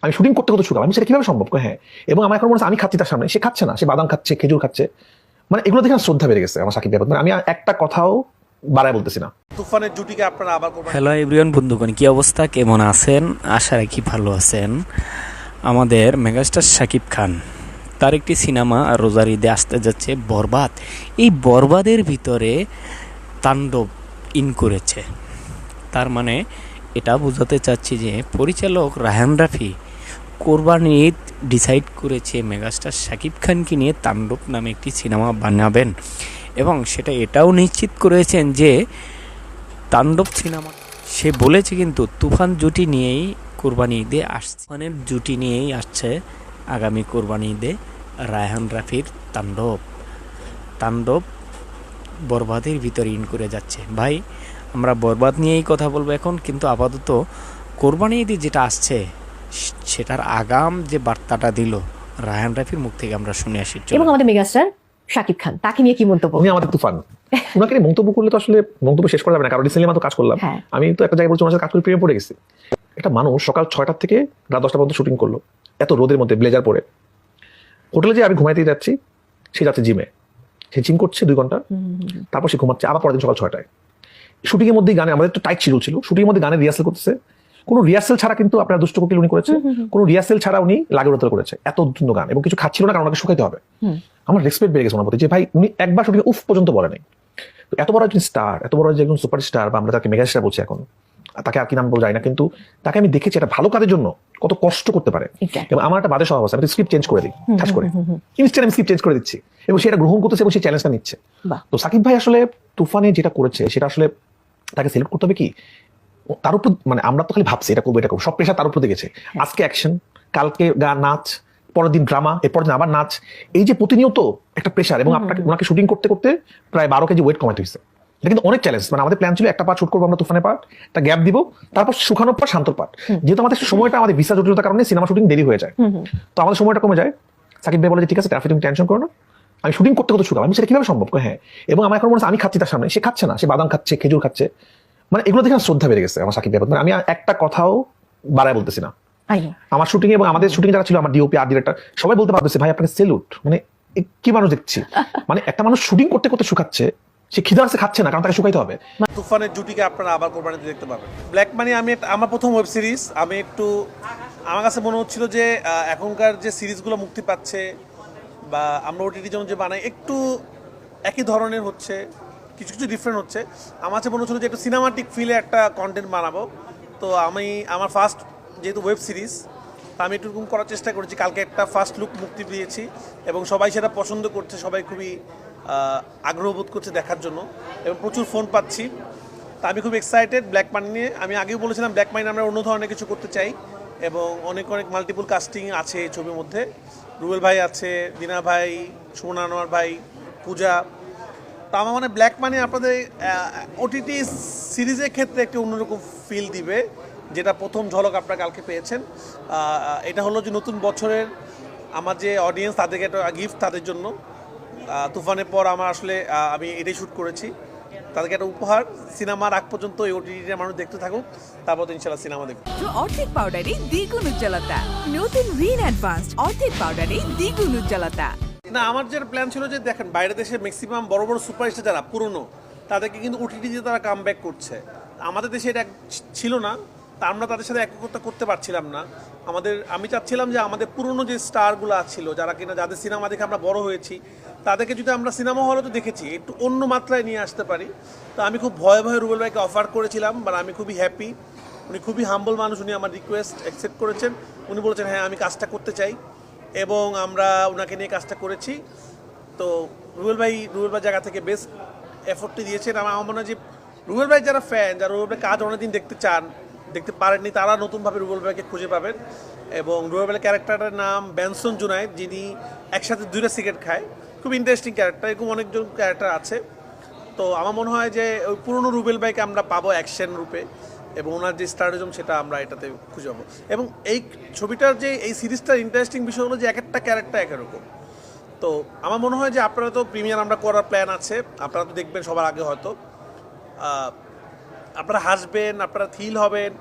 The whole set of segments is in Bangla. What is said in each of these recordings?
আমি শুটিং করতে করতে শুকাম, আমি সেটা কিভাবে সম্ভব? হ্যাঁ, এবং আমার এখন মনে হচ্ছে আমি খাচ্ছি তার সামনে, সে খাচ্ছে না, সে বাদাম খাচ্ছে, খেজুর খাচ্ছে, মানে এগুলো দেখে আমার শ্রদ্ধা বেড়ে গেছে আমার সাকিব ভাইয়ের প্রতি। আমি একটা কথাও বাড়ায় বলতেছি না। তুফানের জুটিকে আপনারা আবার হ্যালো এভরিওয়ান বন্ধুগণ, কি অবস্থা, কেমন আছেন? আশা রাখি ভালো আছেন। আমাদের মেগাস্টার শাকিব খান তার একটি সিনেমা রোজার ঈদে আসতে যাচ্ছে, বরবাদ। এই বরবাদের ভিতরে তাণ্ডব ইন করেছে। তার মানে এটা বোঝাতে চাচ্ছি যে পরিচালক রায়হান রাফি কোরবানি ঈদ ডিসাইড করেছে মেগাস্টার শাকিব খানকে নিয়ে তাণ্ডব নামে একটি সিনেমা বানাবেন, এবং সেটা এটাও নিশ্চিত করেছেন যে তাণ্ডব সিনেমা সে বলেছে কিন্তু তুফান জুটি নিয়েই কোরবানি ঈদে আসছে, তুফানের জুটি নিয়েই আসছে আগামী কোরবানি ঈদে রায়হান রাফির তাণ্ডব। তাণ্ডব বরবাদের ভিতরে ইন করে যাচ্ছে। ভাই, আমরা বরবাদ নিয়েই কথা বলবো এখন, কিন্তু আপাতত কোরবানি ঈদে যেটা আসছে সেটার আগাম যে বার্তাটা দিল রায়হান রাফির মুখ থেকে আমরা শুনে আসি। এবং আমাদের মেগাস্টার শাকিব খান, তাকে নিয়ে কি মন্তব্য? উনি আমাদের তুফান, ওনাকে নিয়ে মন্তব্য করলে তো আসলে মন্তব্য শেষ করা যাবে না, কারণ রিসেন্টলি আমি তো কাজ করলাম। আমি তো একটা জায়গায় বলছি ওনার সাথে কাজ করে প্রেমে পড়ে গেছি। একটা মানুষ সকাল 6টা থেকে রাত 10টা পর্যন্ত শুটিং করলো, এত রোদের মধ্যে ব্লেজার পরে। হোটেলে যে আমি ঘুমাইতে যাচ্ছি, সে যাচ্ছে জিমে, সে জিম করছে 2 ঘন্টা, তারপর সে ঘুমাচ্ছে আবার পরের দিন সকাল 6টায়। শুটিং এর মধ্যে গানে, আমাদের একটু টাইট শিডিউল ছিল, শুটিং এর মধ্যে গানের রিহার্সাল করতেছে। কোনো রিহার্সাল ছাড়া কিন্তু আপনার দুষ্ট কোকিল উনি করেছে, কোনো রিহার্সাল ছাড়া উনি লাগের উত্তর করেছে, এত সুন্দর গান, এবং কিছু খাচ্ছিল না কারণ ওনাকে শুকাইতে হবে। আমার রেসপেক্ট বেড়ে গেছে ওনার প্রতি, যে ভাই উনি একবার শুটিং উফ পর্যন্ত বলে নাই। এত বড় একজন স্টার, এত বড় একজন সুপারস্টার, বা আমরা তাকে মেগাস্টার বলছি এখন, তাকে আর কি নাম বলা যায় না, কিন্তু তাকে আমি দেখেছি একটা ভালো কাজের জন্য কত কষ্ট করতে পারে। এবং আমার একটা বাজে স্বভাব আছে, আমি স্ক্রিপ্ট চেঞ্জ করে দিই, ঠাস করে ইনস্ট্যান্ট আমি স্ক্রিপ্ট চেঞ্জ করে দিচ্ছি, এবং সেটা গ্রহণ করতেছে এবং সেই চ্যালেঞ্জটা নিচ্ছে। তো সাকিব ভাই আসলে তুফানে যেটা করেছে সেটা আসলে তাকে সিলেক্ট করতে হবে কি, তার উপর, মানে আমরা তো খালি ভাবছি এটা করবো এটা করবো, সব প্রেশার তার উপর গেছে। আজকে অ্যাকশন, কালকে গান, নাচ, পরের দিন ড্রামা, এরপর দিন আবার নাচ, এই যে প্রতিনিয়ত একটা প্রেশার, এবং আপনাকে ওনাকে শুটিং করতে করতে প্রায় 12 কেজি ওয়েট কমাতে হয়েছে। এটা কিন্তু অনেক চ্যালেঞ্জ। মানে আমাদের প্ল্যান ছিল একটা পার্ট শুট করবো আমরা তুফানের পার্ট, একটা গ্যাপ দিব, তারপর শুকানোর পর শান্তর পার্ট। যেহেতু আমাদের সময়টা, আমাদের ভিসা জটিলতার কারণে সিনেমা শুটিং দেরি হয়ে যায়, তো আমাদের সময়টা কমে যায়। সাকিব ভাই বলে যে ঠিক আছে ট্রাফিক, তুমি টেনশন করো না, আমি শুটিং করতে করতে শুকাম, আমি সেটা কিভাবে সম্ভব? হ্যাঁ, এবং আমার এখন মনে হচ্ছে আমি খাচ্ছি তার সামনে, সে খাচ্ছে না, সে বাদাম খাচ্ছে, খেজুর খাচ্ছে, মানে এগুলো দেখে আমার শ্রদ্ধা বেড়ে গেছে আমার সাকিব ভাইয়ের প্রতি। আমি একটা কথাও বাড়ায় বলতেছি না। আমার শুটিং এবং আমাদের শুটিং যারা ছিল, আমার ডিওপি, আর্ট ডিরেক্টর, সবাই বলতে পারতেছে ভাই আপনাকে সেলুট, মানে কি মানুষ দেখছি। মানে একটা মানুষ শুটিং করতে করতে শুকাচ্ছে, সে খিদা আসছে খাচ্ছে না, কারণ তাকে শুকাইতে হবে। তুফানের জুটিকে আপনারা আবার কোরবানিতে দেখতে পাবেন। ব্ল্যাক মানি আমার প্রথম ওয়েব সিরিজ, আমি একটু, আমার কাছে মনে হচ্ছিল যে এখনকার যে সিরিজগুলো মুক্তি পাচ্ছে বা আমরা ওটিটি যেমন যে বানাই, একটু একই ধরনের হচ্ছে, কিছু কিছু ডিফারেন্ট হচ্ছে। আমার কাছে মনে হচ্ছিল যে একটু সিনেমাটিক ফিলে একটা কন্টেন্ট বানাবো। তো আমার ফার্স্ট যেহেতু ওয়েব সিরিজ, আমি একটু এরকম করার চেষ্টা করেছি। কালকে একটা ফার্স্ট লুক মুক্তি দিয়েছি এবং সবাই সেটা পছন্দ করছে, সবাই খুবই আগ্রহ বোধ করছে দেখার জন্য, এবং প্রচুর ফোন পাচ্ছি। তা আমি খুব এক্সাইটেড ব্ল্যাক মানি নিয়ে। আমি আগেও বলেছিলাম ব্ল্যাক মানি আমরা অন্য ধরনের কিছু করতে চাই, এবং অনেক অনেক মাল্টিপল কাস্টিং আছে এই ছবির মধ্যে। রুবেল ভাই আছে, দিনা ভাই, সুমন আনোয়ার ভাই, পূজা। তা আমার মানে ব্ল্যাক মানি আপনাদের ওটিটি সিরিজের ক্ষেত্রে একটি অন্যরকম ফিল দিবে, যেটা প্রথম ঝলক আপনারা কালকে পেয়েছেন। এটা হলো যে নতুন বছরের আমার যে অডিয়েন্স, তাদেরকে একটা গিফট তাদের জন্য। তুফানের পর আমি এটাই শ্যুট করেছি, তাদেরকে একটা উপহার। সিনেমার আগ পর্যন্ত এই ওটিটির মানুষ দেখতে থাকুক, তারপর তো ইনশাল্লাহ সিনেমা দেখব। অর্ধেক পাউডারে দ্বিগুণ উজ্জ্বলতা, নতুন রিন অ্যাডভান্সড অর্ধেক পাউডারে দ্বিগুণ উজ্জ্বলতা। না, আমার যে প্ল্যান ছিল যে দেখেন বাইরের দেশে ম্যাক্সিমাম বড় বড় সুপারস্টার যারা পুরনো, তাদেরকে কিন্তু ওটিটি দিয়ে তারা কাম ব্যাক করছে। আমাদের দেশে এটা ছিল না, তা আমরা তাদের সাথে একত্র করতে পারছিলাম না। আমি চাচ্ছিলাম যে আমাদের পুরনো যে স্টারগুলো ছিল, যাদের সিনেমা দেখে আমরা বড় হয়েছি, তাদেরকে যদি আমরা সিনেমা হলে তো দেখেছি, একটু অন্য মাত্রায় নিয়ে আসতে পারি। তো আমি খুব ভয়ে ভয়ে রুবেল ভাইকে অফার করেছিলাম, বাট আমি খুবই হ্যাপি। উনি খুবই হাম্বল মানুষ, উনি আমার রিকোয়েস্ট অ্যাকসেপ্ট করেছেন। উনি বলেছেন হ্যাঁ আমি কাজটা করতে চাই, এবং আমরা ওনাকে নিয়ে কাজটা করেছি। তো রুবেল ভাই জায়গা থেকে বেস্ট এফোর্টটি দিয়েছেন। আমার মনে হয় যে রুবেল ভাই যারা ফ্যান, যারা রুবেল ভাই কাজ অনেকদিন দেখতে পারেননি, তারা নতুনভাবে রুবেল ভাইকে খুঁজে পাবেন। এবং রুবেল ভাইয়ের ক্যারেক্টারটার নাম বেনসন জুনায়েদ, যিনি একসাথে 2টা সিগারেট খায়। খুব ইন্টারেস্টিং ক্যারেক্টার, এরকম অনেকজন ক্যারেক্টার আছে। তো আমার মনে হয় যে ওই পুরনো রুবেল ভাইকে আমরা পাবো অ্যাকশন রূপে, এবং ওনার যে স্টারজম সেটা আমরা এটাতে খুঁজে পাবো। এবং এই ছবিটার যে এই সিরিজটার ইন্টারেস্টিং বিষয় হলো যে এক একটা ক্যারেক্টার এক রকম। তো আমার মনে হয় যে আপনারা তো প্রিমিয়ার আমরা করার প্ল্যান আছে, আপনারা তো দেখবেন সবার আগে হয়তো। আপনারা হাসবেন, আপনারা থ্রিল হবেন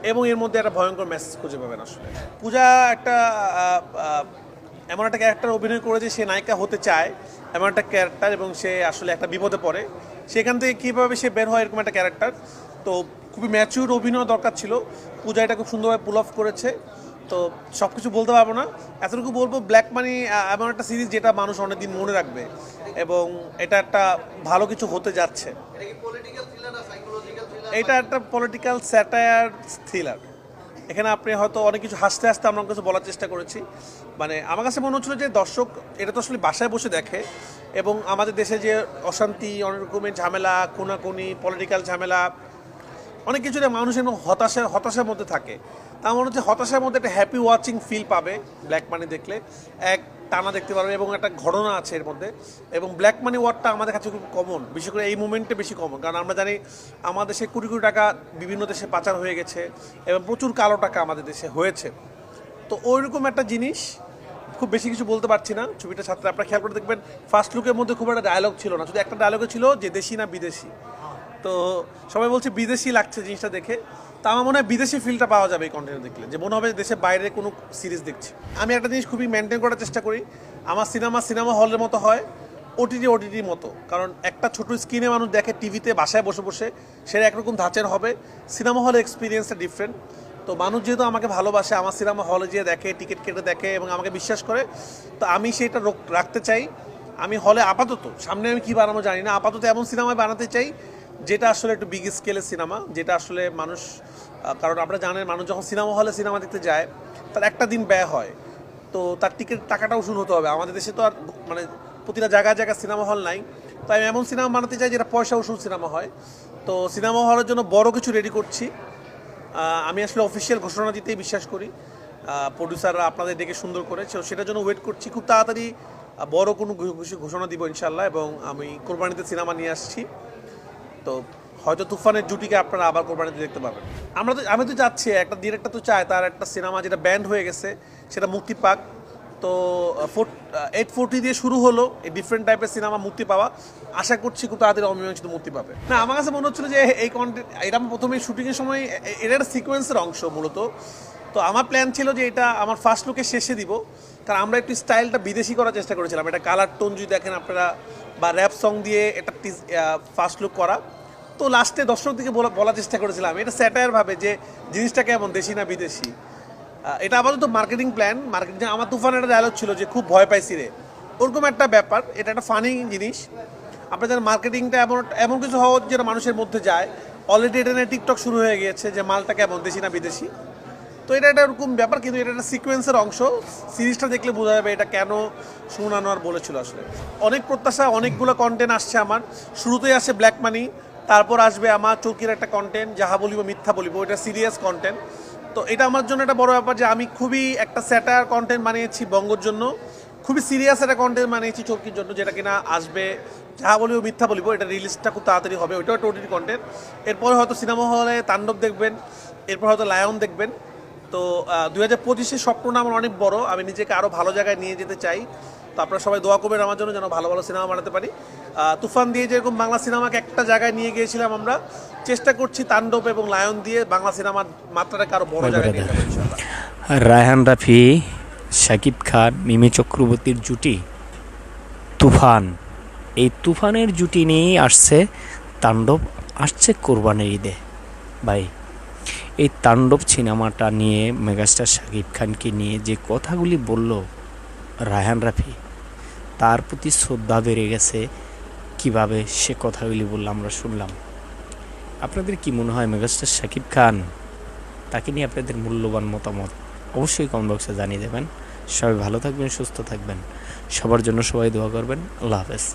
এবং এর মধ্যে একটা ভয়ঙ্কর মেসেজ খুঁজে পাবেন। আসলে পূজা একটা এমন একটা ক্যারেক্টার অভিনয় করেছে, সে নায়িকা হতে চায় এমন একটা ক্যারেক্টার, এবং সে আসলে একটা বিপদে পড়ে, সেখান থেকে কীভাবে সে বের হয় এরকম একটা ক্যারেক্টার। তো খুবই ম্যাচিউর অভিনয় দরকার ছিল, পূজা এটা খুব সুন্দরভাবে পুল অফ করেছে। তো সব কিছু বলতে পারবো না, এতটুকু বলবো ব্ল্যাক মানি এমন একটা সিরিজ যেটা মানুষ অনেকদিন মনে রাখবে এবং এটা একটা ভালো কিছু হতে যাচ্ছে। এটা একটা পলিটিক্যাল স্যাটায়ার থ্রিলার। এখানে আপনি হয়তো অনেক কিছু হাসতে হাসতে আমরা কিছু বলার চেষ্টা করেছি। মানে আমার কাছে মনে হচ্ছিল যে দর্শক এটা তো আসলে বাসায় বসে দেখে, এবং আমাদের দেশে যে অশান্তি, অনেক রকমের ঝামেলা, কোনাকুনি, পলিটিক্যাল ঝামেলা, অনেক কিছু মানুষের হতাশার মধ্যে থাকে। তা মনে হচ্ছে হতাশার মধ্যে একটা হ্যাপি ওয়াচিং ফিল পাবে ব্ল্যাক মানি দেখলে, এক টানা দেখতে পারবে এবং একটা ঘটনা আছে এর মধ্যে। এবং ব্ল্যাক মানি ওয়ার্ডটা আমাদের কাছে খুব কমন, বিশেষ করে এই মুমেন্টে বেশি কমন, কারণ আমরা জানি আমাদের দেশে কোটি কোটি টাকা বিভিন্ন দেশে পাচার হয়ে গেছে এবং প্রচুর কালো টাকা আমাদের দেশে হয়েছে। তো ওইরকম একটা জিনিস, খুব বেশি কিছু বলতে পারছি না। ছবিটা ছাত্র আপনারা খেয়াল করে দেখবেন, ফার্স্ট লুকের মধ্যে খুব একটা ডায়লগ ছিল না, শুধু একটা ডায়লগে ছিল যে দেশি না বিদেশি। তো সবাই বলছে বিদেশি লাগছে জিনিসটা দেখে, তা আমার মনে হয় বিদেশি ফিলটা পাওয়া যাবে এই কন্টেন্ট দেখলে, যে মনে হবে দেশের বাইরে কোনো সিরিজ দেখছি। আমি একটা জিনিস খুবই মেনটেন করার চেষ্টা করি, আমার সিনেমা হলের মতো হয়, ওটিটির মতো। কারণ একটা ছোট স্ক্রিনে মানুষ দেখে টিভিতে বাসায় বসে বসে, সেটা একরকম ধাঁচের হবে। সিনেমা হলের এক্সপিরিয়েন্সটা ডিফারেন্ট। তো মানুষ যেহেতু আমাকে ভালোবাসে, আমার সিনেমা হলে যেয়ে দেখে, টিকিট কেটে দেখে এবং আমাকে বিশ্বাস করে, তো আমি সেটা রাখতে চাই। আমি হলে আপাতত, সামনে আমি কী বানাবো জানি না, আপাতত এমন সিনেমায় বানাতে চাই যেটা আসলে একটু বিগ স্কেলের সিনেমা, যেটা আসলে মানুষ, কারণ আপনারা জানেন মানুষ যখন সিনেমা হলে সিনেমা দেখতে যায় তার একটা দিন ব্যয় হয়, তো তার টিকিট টাকাটা উসুল হতে হবে। আমাদের দেশে তো আর মানে প্রতিটা জায়গায় সিনেমা হল নাই, তো আমি এমন সিনেমা বানাতে চাই যেটা পয়সা উসুল সিনেমা হয়। তো সিনেমা হলের জন্য বড় কিছু রেডি করছি। আমি আসলে অফিসিয়াল ঘোষণা দিতেই বিশ্বাস করি, প্রডিউসাররা আপনাদের ডেকে সুন্দর করে, সেটার জন্য ওয়েট করছি। খুব তাড়াতাড়ি বড় কোনো ঘোষণা দিব ইনশাল্লাহ, এবং আমি কোরবানিতে সিনেমা নিয়ে আসছি। তো হয়তো তুফানের জুটিকে আপনারা আবার কোরবানিতে দেখতে পাবেন। আমি তো চাচ্ছি, একটা ডিরেক্টর তো চায় তার একটা সিনেমা যেটা ব্যান্ড হয়ে গেছে সেটা মুক্তি পাক। তো 840 দিয়ে শুরু হলো এই ডিফারেন্ট টাইপের সিনেমা মুক্তি পাওয়া, আশা করছি খুব তাড়াতাড়ি অমীমাংসিত মুক্তি পাবে। না, আমার কাছে মনে হচ্ছিল যে এই কন্টেন্ট, এটা আমি প্রথমে শুটিংয়ের সময়, এটা একটা সিকোয়েন্সের অংশ মূলত। তো আমার প্ল্যান ছিল যে এটা আমার ফার্স্ট লুকের শেষে দিব, কারণ আমরা একটু স্টাইলটা বিদেশি করার চেষ্টা করেছিলাম। এটা কালার টোন যদি দেখেন আপনারা, বা র্যাপ সং দিয়ে এটা ফার্স্ট লুক করা। তো লাস্টে দর্শকদেরকে বলার চেষ্টা করেছিলাম এটা স্যাটায়ার ভাবে যে জিনিসটা কেমন, দেশি না বিদেশি। এটা আপাতত মার্কেটিং প্ল্যান। আমার তুফানের একটা ডায়লগ ছিল যে খুব ভয় পাইছি রে, ওরকম একটা ব্যাপার। এটা একটা ফানি জিনিস। আপনার জানেন মার্কেটিংটা এমন কিছু হওয়া যেটা মানুষের মধ্যে যায়। অলরেডি এটা নিয়ে টিকটক শুরু হয়ে গিয়েছে যে মালটা কেমন, দেশি না বিদেশি। তো এটা একটা এরকম ব্যাপার, কিন্তু এটা একটা সিকোয়েন্সের অংশ। সিরিজটা দেখলে বোঝা যাবে এটা কেন সুমন আনোয়ার বলেছিল। আসলে অনেক প্রত্যাশা, অনেকগুলো কন্টেন্ট আসছে আমার। শুরুতেই আসে ব্ল্যাক মানি, তারপর আসবে আমার চৌকির একটা কন্টেন্ট, যাহা বলিব মিথ্যা বলিব, এটা সিরিয়াস কন্টেন্ট। তো এটা আমার জন্য একটা বড় ব্যাপার যে আমি খুবই একটা স্যাটায়ার কন্টেন্ট বানিয়েছি বঙ্গর জন্য, খুবই সিরিয়াস একটা কন্টেন্ট বানিয়েছি চৌকির জন্য, যেটা কিনা আসবে যাহা বলিব মিথ্যা বলিব। এটা রিলিজটা খুব তাড়াতাড়ি হবে, ওইটাও একটা ওটিটি কন্টেন্ট। এরপরে হয়তো সিনেমা হলে তাণ্ডব দেখবেন, এরপর হয়তো লায়ন দেখবেন। তো 2025-এর স্বপ্নটা আমার অনেক বড়, আমি নিজেকে আরও ভালো জায়গায় নিয়ে যেতে চাই। তো আপনারা সবাই দোয়া করবেন আমার জন্য, যেন ভালো ভালো সিনেমা বানাতে পারি। তুফান দিয়ে যেরকম বাংলা সিনেমাকে একটা জায়গায় নিয়ে গিয়েছিলাম, আমরা চেষ্টা করছি তাণ্ডব এবং লায়ন দিয়ে বাংলা সিনেমার মাত্রাটাকে আরও বড় জায়গায় নিয়ে যাবো ইনশাআল্লাহ। রায়হান রাফি, শাকিব খান, মিমি চক্রবর্তীর জুটি তুফান, এই তুফানের জুটি নিয়েই আসছে তাণ্ডব, আসছে কোরবানির ঈদে। ভাই, এই তাণ্ডব সিনেমাটা নিয়ে মেগাস্টার শাকিব খানকে নিয়ে যে কথাগুলি বলল রায়হান রাফি, তার প্রতি শ্রদ্ধা বেড়ে গেছে। কিভাবে সে কথাগুলি বললাম আমরা শুনলাম। আপনাদের কি মনে হয় মেগাস্টার শাকিব খান, তাকে নিয়ে আপনাদের মূল্যবান মতামত অবশ্যই কমেন্ট বক্সে জানিয়ে দেবেন। সবাই ভালো থাকবেন, সুস্থ থাকবেন, সবার জন্য সবাই দোয়া করবেন। আল্লাহ হাফেজ।